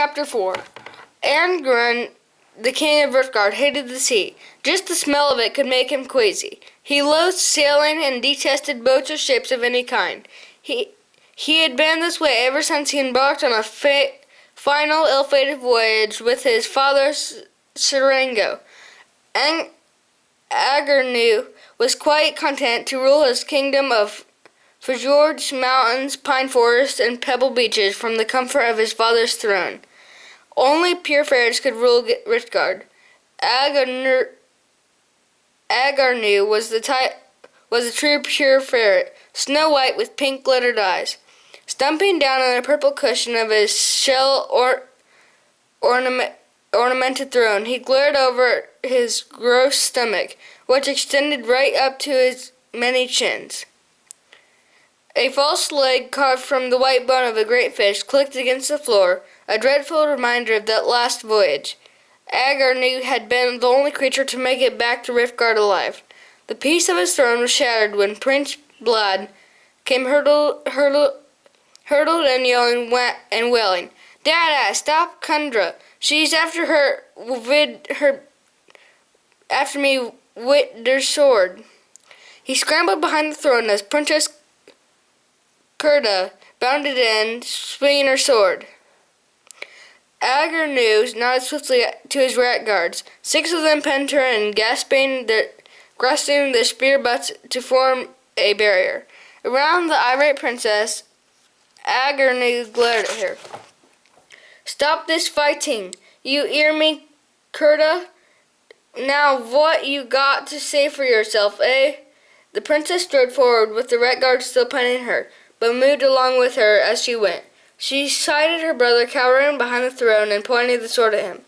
Chapter 4. Arngren, the king of Riftgard, hated the sea. Just the smell of it could make him queasy. He loathed sailing and detested boats or ships of any kind. He had been this way ever since he embarked on a final ill-fated voyage with his father Serengo. Agernu was quite content to rule his kingdom of fjords, mountains, pine forests, and pebble beaches from the comfort of his father's throne. Only pure fairies could rule Riftgard. Agernu was a true pure fairy, snow white with pink glittered eyes. Stumping down on a purple cushion of his shell ornamented throne, he glared over his gross stomach, which extended right up to his many chins. A false leg carved from the white bone of a great fish clicked against the floor, a dreadful reminder of that last voyage. Agernu had been the only creature to make it back to Riftgard alive. The peace of his throne was shattered when Prince Blood came hurtled and yelling and wailing, "Dada, stop Kundra! She's after me with der sword." He scrambled behind the throne as Princess Kurda bounded in, swinging her sword. Agernu nodded swiftly to his rat guards. 6 of them penned her and grasping their spear butts to form a barrier. Around the irate princess, Agernu glared at her. "Stop this fighting! You hear me, Kurda? Now what you got to say for yourself, eh?" The princess strode forward with the rat guards still penning her, but moved along with her as she went. She sighted her brother cowering behind the throne and pointed the sword at him.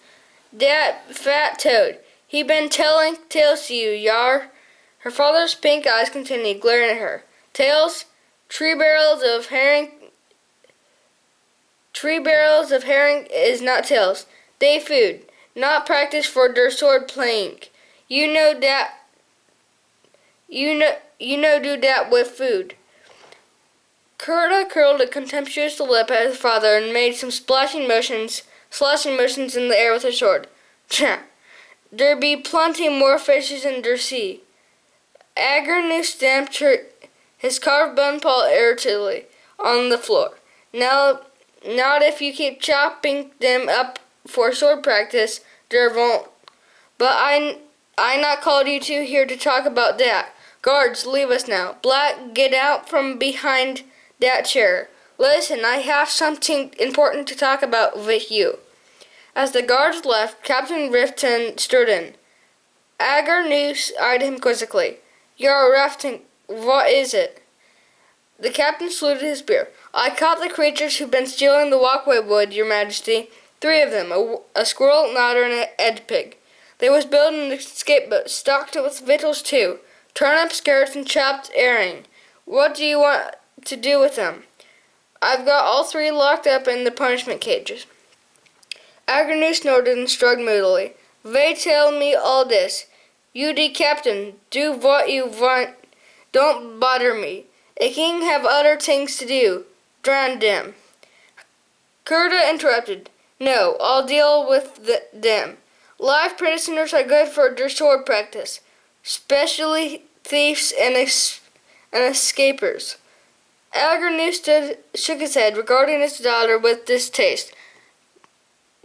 "Dat fat toad, he been telling tales to you, yar." Her father's pink eyes continued glaring at her. "Tales? Tree barrels of herring is not tales. They food, not practice for der sword playing. You know do dat with food." Kurda curled a contemptuous lip at his father and made some slashing motions in the air with her sword. "Tch! Der be plenty more fishes in der sea." Agernu stamped his carved bone paw irritably on the floor. "Now, not if you keep chopping them up for sword practice, der won't. But I not called you two here to talk about that. Guards, leave us now. Black, get out from behind that chair. Listen, I have something important to talk about with you." As the guards left, Captain Rifton strode in. Agernu eyed him quizzically. "You're Rifton, what is it?" The captain saluted his spear. "I caught the creatures who've been stealing the walkway wood, your majesty. 3 of them, a squirrel, an otter, and an edge pig. They was building an escape boat, stocked with victuals too. Turnips, carrots, and chopped herring. What do you want to do with them?" "I've got all 3 locked up in the punishment cages." Agernu snorted and shrugged moodily. "They tell me all this. You de captain, do what you want. Don't bother me. A king have other things to do. Drown them." Kurda interrupted. "No, I'll deal with them. Live prisoners are good for their sword practice, especially thieves and escapers." Agernu shook his head, regarding his daughter with distaste.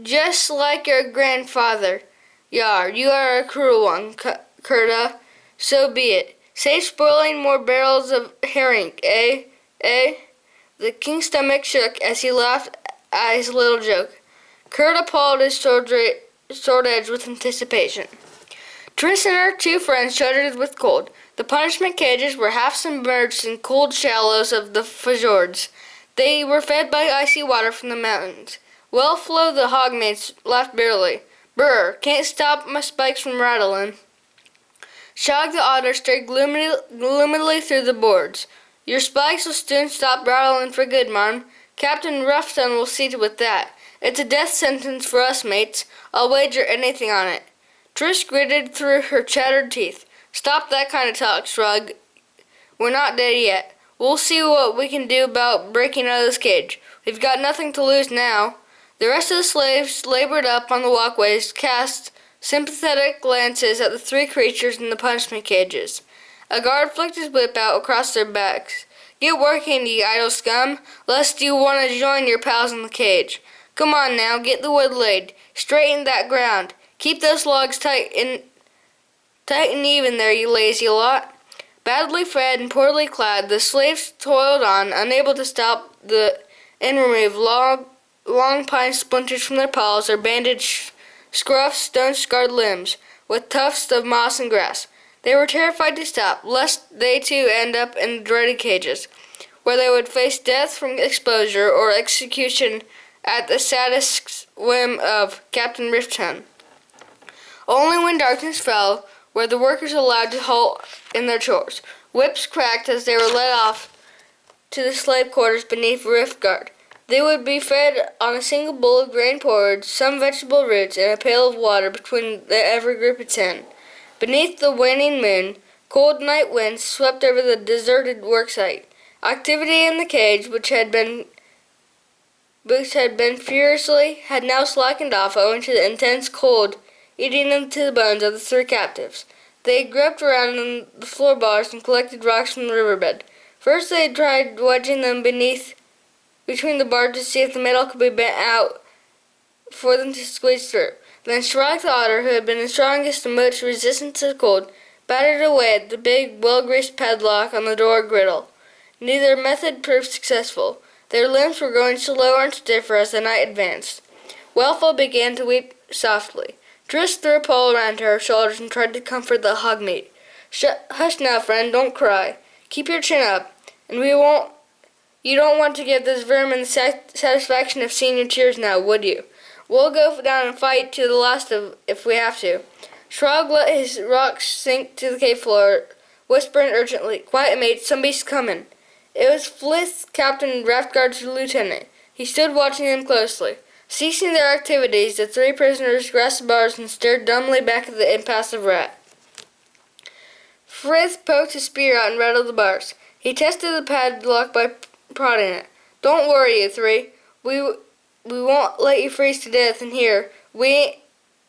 "Just like your grandfather. Yar, you are a cruel one, Kurda. So be it. Say spoiling more barrels of herring, eh? Eh?" The king's stomach shook as he laughed at his little joke. Kurda pawed his sword edge with anticipation. Triss and her 2 friends shuddered with cold. The punishment cages were half submerged in cold shallows of the fjords. They were fed by icy water from the mountains. Wellflo the hogmates laughed bitterly. "Brr, can't stop my spikes from rattling." Shog the otter stared gloomily through the boards. "Your spikes will soon stop rattling for good, marm. Captain Ruffton will see to that. It's a death sentence for us, mates. I'll wager anything on it." Trish gritted through her chattered teeth. "Stop that kind of talk, Shrug. We're not dead yet. We'll see what we can do about breaking out of this cage. We've got nothing to lose now." The rest of the slaves labored up on the walkways, cast sympathetic glances at the three creatures in the punishment cages. A guard flicked his whip out across their backs. Get working, ye idle scum, lest you want to join your pals in the cage. Come on now, get the wood laid. Straighten that ground. Keep those logs tight and even there, you lazy lot. Badly fed and poorly clad, the slaves toiled on, unable to stop and remove long pine splinters from their paws or bandage scruff stone-scarred limbs with tufts of moss and grass. They were terrified to stop, lest they too end up in the dreaded cages, where they would face death from exposure or execution at the saddest whim of Captain Riftton. Only when darkness fell were the workers allowed to halt in their chores. Whips cracked as they were led off to the slave quarters beneath Rift Guard. They would be fed on a single bowl of grain porridge, some vegetable roots, and a pail of water between every group of 10. Beneath the waning moon, cold night winds swept over the deserted worksite. Activity in the cage, which had been furiously, had now slackened off owing to the intense cold eating into the bones of the three captives. They groped around on the floor bars and collected rocks from the riverbed. First they tried wedging them between the bars to see if the metal could be bent out for them to squeeze through. Then Shrike the Otter, who had been the strongest and most resistant to the cold, battered away at the big, well-greased padlock on the door griddle. Neither method proved successful. Their limbs were growing slower and stiffer as the night advanced. Wellful began to weep softly. Triss threw a pole around her shoulders and tried to comfort the hogmeat. Hush now, friend, don't cry. Keep your chin up, and you don't want to give this vermin the satisfaction of seeing your tears now, would you? We'll go down and fight to the last if we have to. Shrog let his rocks sink to the cave floor, whispering urgently, Quiet, mate, somebody's coming. It was Frith, Captain Raftguard's lieutenant. He stood watching them closely. Ceasing their activities, the three prisoners grasped the bars and stared dumbly back at the impassive rat. Frith poked his spear out and rattled the bars. He tested the padlock by prodding it. Don't worry, you three. We won't let you freeze to death in here. We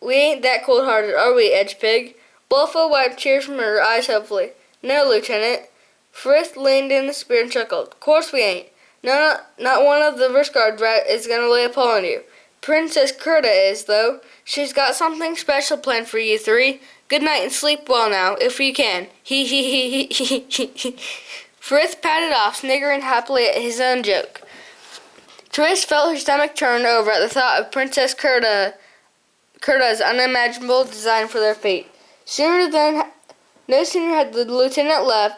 ain't that cold-hearted, are we, Edge Pig? Bullfo wiped tears from her eyes hopefully. No, Lieutenant. Frith leaned in the spear and chuckled. Course we ain't. No, not one of the Riskard rat is going to lay a paw on you. Princess Kurta is, though. She's got something special planned for you three. Good night and sleep well now, if you can. He he he. Frith patted off, sniggering happily at his own joke. Triss felt her stomach turn over at the thought of Princess Kurta's unimaginable design for their fate. No sooner had the lieutenant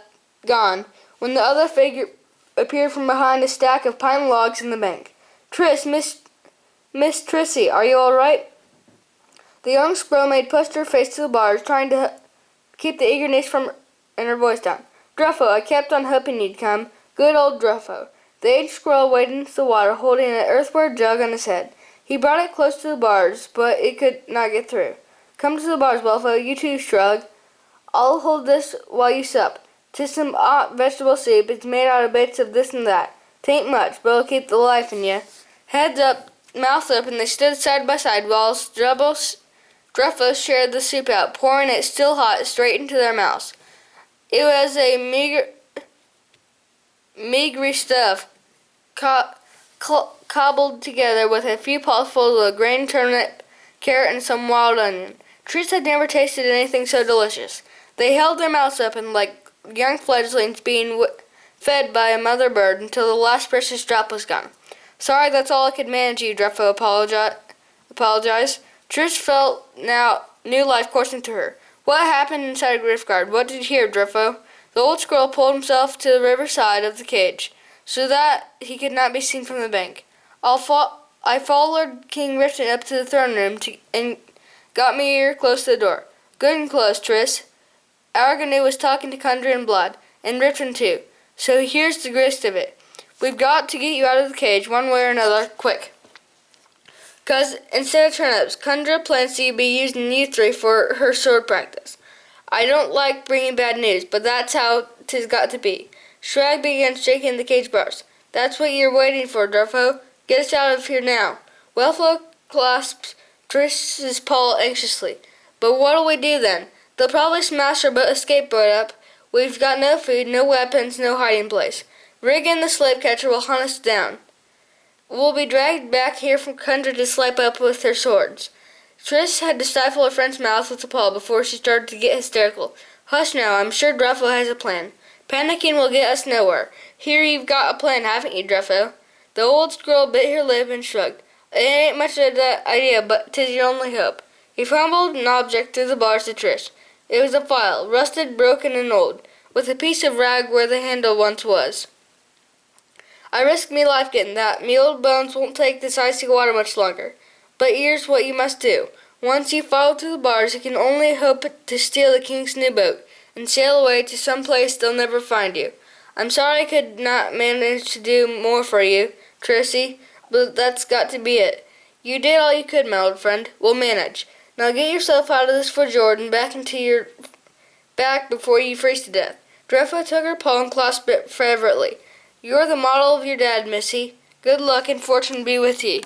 gone, when the other figure appeared from behind a stack of pine logs in the bank. Triss, Miss Trissy, are you all right? The young squirrel maid pushed her face to the bars, trying to keep the eagerness in her voice down. Druffo, I kept on hoping you'd come. Good old Druffo. The aged squirrel waded into the water, holding an earthenware jug on his head. He brought it close to the bars, but it could not get through. Come to the bars, Wellfo, you too, Shrug. I'll hold this while you sup. 'Tis some hot vegetable soup. It's made out of bits of this and that. 'Tain't much, but it'll keep the life in you. Heads up, mouth open, they stood side by side while Druffo shared the soup out, pouring it still hot straight into their mouths. It was a meagre stuff, cobbled together with a few pausfuls of grain turnip, carrot, and some wild onion. Triss had never tasted anything so delicious. They held their mouths open like young fledglings being fed by a mother bird until the last precious drop was gone. Sorry, that's all I could manage, you, Druffo apologized. Triss felt now new life coursing through her. What happened inside Riftguard? What did you hear, Druffo? The old squirrel pulled himself to the river side of the cage, so that he could not be seen from the bank. I followed King Riften up to the throne room and got me ear close to the door. Good and close, Triss. Arganu was talking to Kundra and Blood, and Riften too. So here's the gist of it. We've got to get you out of the cage one way or another, quick. 'Cause instead of turnips, Kundra plans to be using you three for her sword practice. I don't like bringing bad news, but that's how 'tis got to be. Shrag began shaking the cage bars. That's what you're waiting for, Druffo. Get us out of here now. Wellflow clasped Triss's paw anxiously. But what'll we do then? They'll probably smash our escape boat up. We've got no food, no weapons, no hiding place. Rig and the slave catcher will hunt us down. We'll be dragged back here from country to slipe up with their swords. Triss had to stifle her friend's mouth with a paw before she started to get hysterical. Hush now, I'm sure Druffo has a plan. Panicking will get us nowhere. Here you've got a plan, haven't you, Druffo? The old squirrel bit her lip and shrugged. It ain't much of an idea, but 'tis your only hope. He fumbled an object through the bars to Triss. It was a file, rusted, broken, and old, with a piece of rag where the handle once was. I risked me life getting that. Me old bones won't take this icy water much longer. But here's what you must do. Once you follow through the bars, you can only hope to steal the king's new boat, and sail away to some place they'll never find you. I'm sorry I could not manage to do more for you, Trissy, but that's got to be it. You did all you could, my old friend. We'll manage. Now get yourself out of this for Jordan, back into your back before you freeze to death. Druffo took her paw and clasped it fervently. You're the model of your dad, Missy. Good luck and fortune be with ye.